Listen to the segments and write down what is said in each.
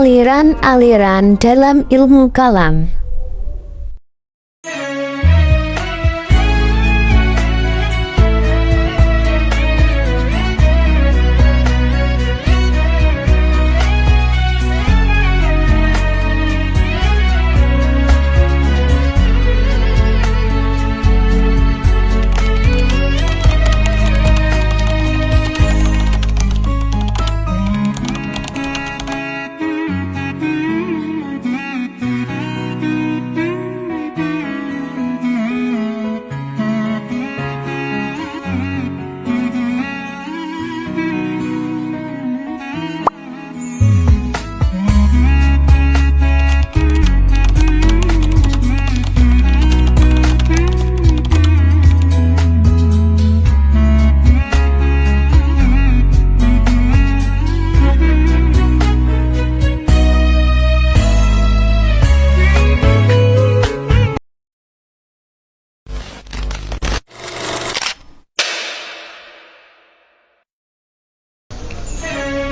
aliran-aliran dalam ilmu kalam.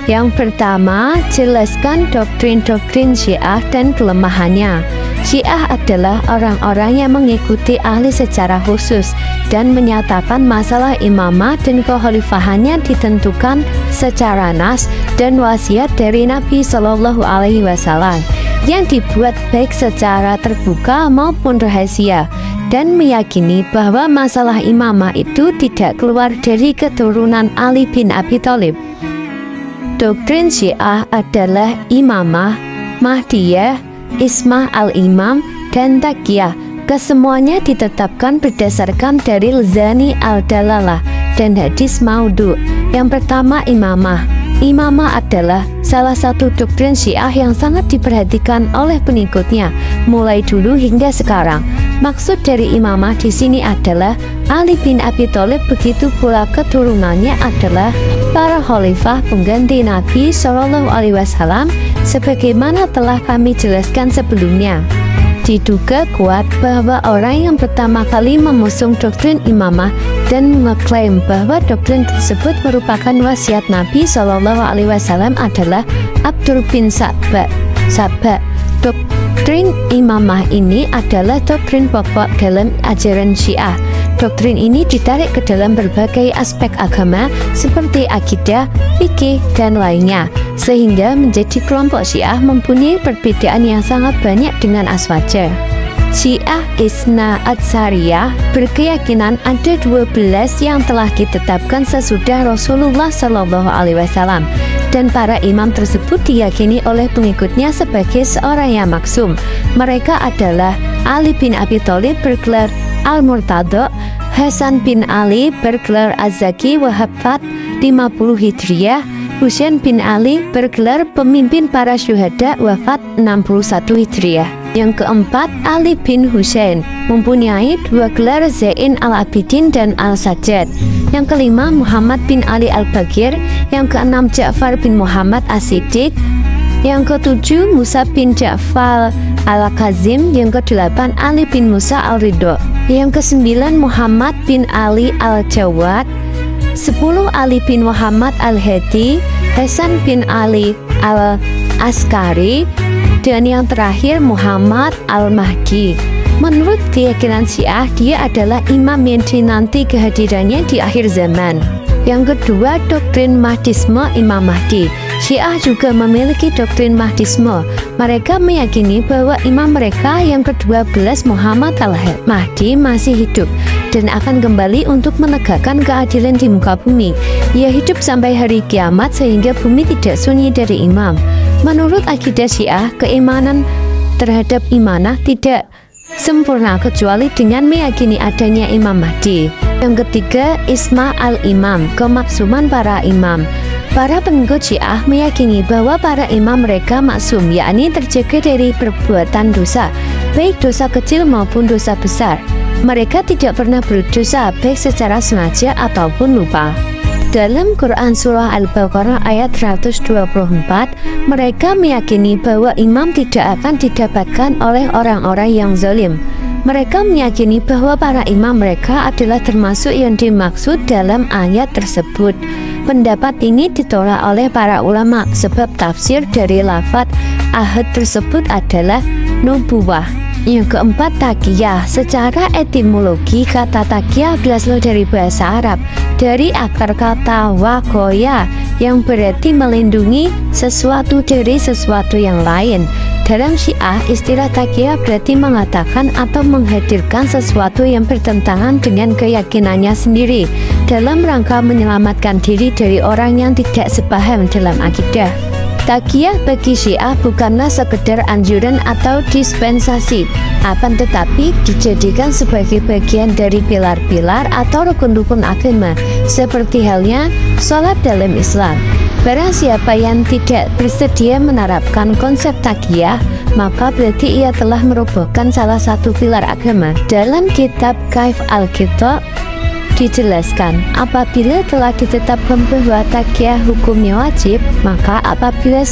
Yang pertama, jelaskan doktrin-doktrin Syiah dan kelemahannya. Syiah adalah orang-orang yang mengikuti ahli secara khusus dan menyatakan masalah imamah dan kekhalifahannya ditentukan secara nas dan wasiat dari Nabi Shallallahu Alaihi Wasallam yang dibuat baik secara terbuka maupun rahasia, dan meyakini bahwa masalah imamah itu tidak keluar dari keturunan Ali bin Abi Thalib. Doktrin Syiah adalah imamah, Mahdiyah, Ismah al-Imam, dan Taqiyah. Kesemuanya ditetapkan berdasarkan dalil Zani al-Dalalah dan hadis Maudhu. Yang pertama, imamah. Imamah adalah salah satu doktrin Syiah yang sangat diperhatikan oleh pengikutnya mulai dulu hingga sekarang. Maksud dari imamah di sini adalah Ali bin Abi Thalib, begitu pula keturunannya adalah para khalifah pengganti Nabi Shallallahu Alaihi Wasallam, sebagaimana telah kami jelaskan sebelumnya. Diduga kuat bahwa orang yang pertama kali mengusung doktrin imamah dan mengklaim bahwa doktrin tersebut merupakan wasiat Nabi Shallallahu Alaihi Wasallam adalah Abdur bin Sabah. Doktrin imamah ini adalah doktrin pokok dalam ajaran Syiah. Doktrin ini ditarik ke dalam berbagai aspek agama seperti akidah, fikih, dan lainnya, sehingga menjadi kelompok Syiah mempunyai perbedaan yang sangat banyak dengan Aswaja. Syiah Isna Atsariyah berkeyakinan ada 12 yang telah ditetapkan sesudah Rasulullah Shallallahu Alaihi Wasallam, dan para imam tersebut diyakini oleh pengikutnya sebagai seorang yang maksum. Mereka adalah Ali bin Abi Thalib bergelar Al-Murtadha, Hasan bin Ali bergelar Az-Zaki wafat 50 Hijriah, Husain bin Ali bergelar pemimpin para syuhada wafat 61 Hijriah. Yang keempat, Ali bin Husain mempunyai 2 gelar, Zain al-Abidin dan al-Sajjad. Yang kelima, Muhammad bin Ali al-Baqir. Yang keenam, Ja'far bin Muhammad as-Siddiq. Yang ketujuh, Musa bin Ja'far al-Kazim. Yang kedelapan, Ali bin Musa al-Ridho. Yang kesembilan, Muhammad bin Ali al-Jawad. 10, Ali bin Muhammad al-Hadi, Hasan bin Ali al-Askari, dan yang terakhir Muhammad al-Mahdi. Menurut keyakinan Syiah, dia adalah imam yang dinanti kehadirannya di akhir zaman. Yang kedua, doktrin Mahdisme Imam Mahdi. Syiah juga memiliki doktrin Mahdisme. Mereka meyakini bahwa imam mereka yang ke-12, Muhammad al-Mahdi, masih hidup dan akan kembali untuk menegakkan keadilan di muka bumi. Ia hidup sampai hari kiamat sehingga bumi tidak sunyi dari imam. Menurut akidah Syiah, keimanan terhadap imanah tidak sempurna kecuali dengan meyakini adanya Imam Mahdi. Yang ketiga, Isma al-Imam, kemaksuman para imam. Para pengikut Syiah meyakini bahwa para imam mereka maksum, yakni terjaga dari perbuatan dosa, baik dosa kecil maupun dosa besar. Mereka tidak pernah berdosa baik secara sengaja ataupun lupa. Dalam Quran Surah Al-Baqarah ayat 124, mereka meyakini bahwa imam tidak akan didapatkan oleh orang-orang yang zalim. Mereka meyakini bahwa para imam mereka adalah termasuk yang dimaksud dalam ayat tersebut. Pendapat ini ditolak oleh para ulama sebab tafsir dari lafaz ahad tersebut adalah nubuwah. Yang keempat, taqiyah. Secara etimologi, kata taqiyah berasal dari bahasa Arab, dari akar kata waqoya yang berarti melindungi sesuatu dari sesuatu yang lain. Dalam Syiah, istilah taqiyah berarti mengatakan atau menghadirkan sesuatu yang bertentangan dengan keyakinannya sendiri dalam rangka menyelamatkan diri dari orang yang tidak sepaham dalam akidah. Taqiyah bagi Syiah bukanlah sekedar anjuran atau dispensasi, akan tetapi dijadikan sebagai bagian dari pilar-pilar atau rukun-rukun agama, seperti halnya sholat dalam Islam. Barang siapa yang tidak bersedia menerapkan konsep taqiyah, maka berarti ia telah merobohkan salah satu pilar agama. Dalam kitab Kaif al-Kitab dijelaskan, apabila telah ditetapkan bahwa taqiyah hukumnya wajib, maka apabila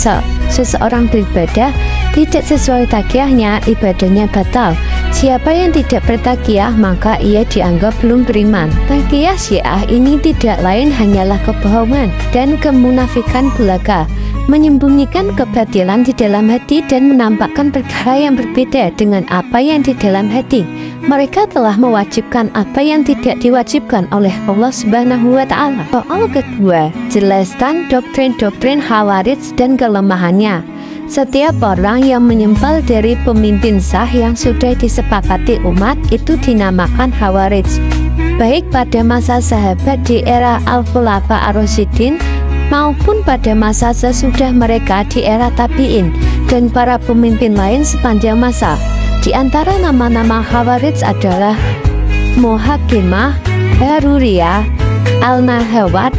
seseorang beribadah tidak sesuai taqiyahnya, ibadahnya batal. Siapa yang tidak bertaqiyah, maka ia dianggap belum beriman. Taqiyah Syiah ini tidak lain hanyalah kebohongan dan kemunafikan belaka, menyembunyikan kebatilan di dalam hati dan menampakkan perkara yang berbeda dengan apa yang di dalam hati. Mereka telah mewajibkan apa yang tidak diwajibkan oleh Allah Subhanahu wa Ta'ala. Soal kedua, jelaskan doktrin-doktrin Khawarij dan kelemahannya. Setiap orang yang menyimpang dari pemimpin sah yang sudah disepakati umat itu dinamakan Khawarij, baik pada masa sahabat di era Al-Khulafa Ar-Rasyidin maupun pada masa sesudah mereka di era Tabi'in dan para pemimpin lain sepanjang masa. Di antara nama-nama Khawarij adalah Muhakimah, Haruriyah, Al-Nahawat,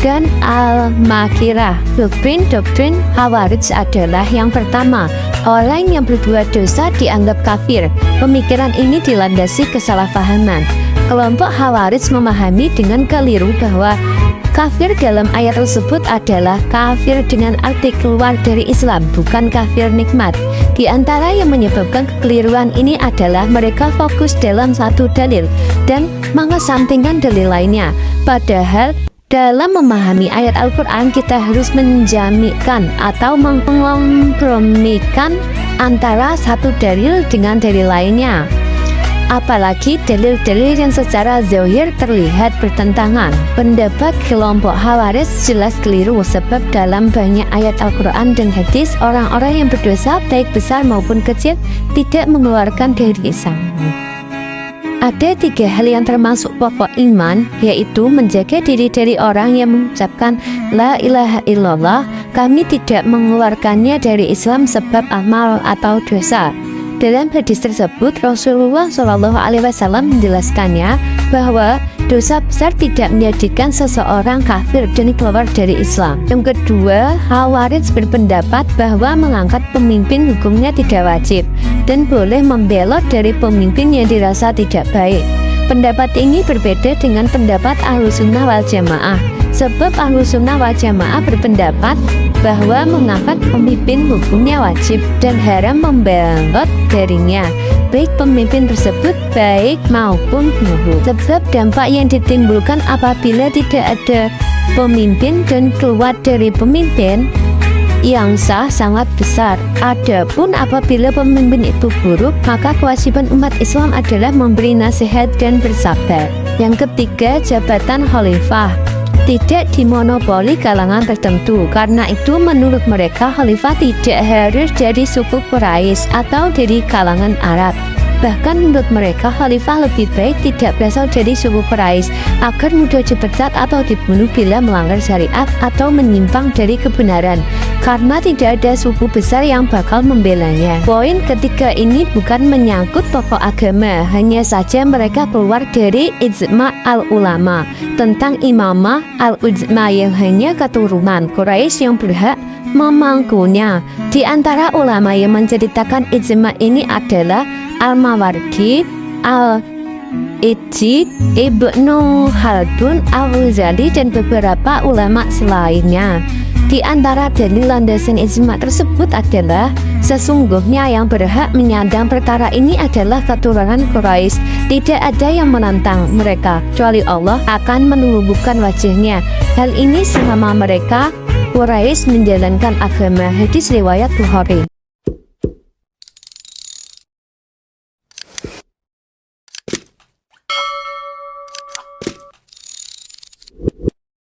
dan Al-Makirah. Doktrin Khawarij adalah yang pertama, orang yang berbuat dosa dianggap kafir. Pemikiran ini dilandasi kesalahpahaman. Kelompok Khawarij memahami dengan keliru bahwa kafir dalam ayat tersebut adalah kafir dengan arti keluar dari Islam, bukan kafir nikmat. Di antara yang menyebabkan kekeliruan ini adalah mereka fokus dalam satu dalil dan mengesampingkan dalil lainnya. Padahal dalam memahami ayat Al-Quran, kita harus menjamikan atau mengkompromikan antara satu dalil dengan dalil lainnya. Apalagi dalil-dalil yang secara zahir terlihat bertentangan. Pendapat kelompok Khawarij jelas keliru sebab dalam banyak ayat Al-Quran dan hadis, orang-orang yang berdosa baik besar maupun kecil tidak mengeluarkan dari Islam. Ada 3 hal yang termasuk pokok iman, yaitu menjaga diri dari orang yang mengucapkan La ilaha illallah. Kami tidak mengeluarkannya dari Islam sebab amal atau dosa. Dalam hadis tersebut, Rasulullah SAW menjelaskannya bahwa dosa besar tidak menjadikan seseorang kafir dan keluar dari Islam. Yang kedua, Khawarij berpendapat bahwa mengangkat pemimpin hukumnya tidak wajib dan boleh membelot dari pemimpin yang dirasa tidak baik. Pendapat ini berbeda dengan pendapat Ahlussunnah wal Jamaah, sebab Ahlussunnah wal Jamaah berpendapat bahwa mengangkat pemimpin hukumnya wajib dan haram membelot darinya, baik pemimpin tersebut baik maupun buruk. Sebab dampak yang ditimbulkan apabila tidak ada pemimpin dan keluar dari pemimpin yang sah sangat besar. Adapun apabila pemimpin itu buruk, maka kewajiban umat Islam adalah memberi nasihat dan bersabar. Yang ketiga, jabatan khalifah tidak dimonopoli kalangan tertentu. Karena itu menurut mereka khalifah tidak harus dari suku Quraisy atau dari kalangan Arab. Bahkan menurut mereka khalifah lebih baik tidak berasal dari suku Quraisy agar mudah dipecat atau dibunuh bila melanggar syariat atau menyimpang dari kebenaran, karena tidak ada suku besar yang bakal membelanya. Poin ketiga ini bukan menyangkut pokok agama, hanya saja mereka keluar dari ijma' al-ulama tentang imamah al-ujma yang hanya keturunan Quraisy yang berhak memangkunya. Di antara ulama yang menceritakan ijma' ini adalah Al-Mawardi, Al-Ijzi, Ibnu Khaldun, Al-Ghazali, dan beberapa ulama selainnya. Di antara dalil landasan ijma tersebut adalah sesungguhnya yang berhak menyandang perkara ini adalah keturunan Quraisy. Tidak ada yang menantang mereka kecuali Allah akan menumbuhkan wajahnya. Hal ini selama mereka Quraisy menjalankan agama. Hadis riwayat Bukhari.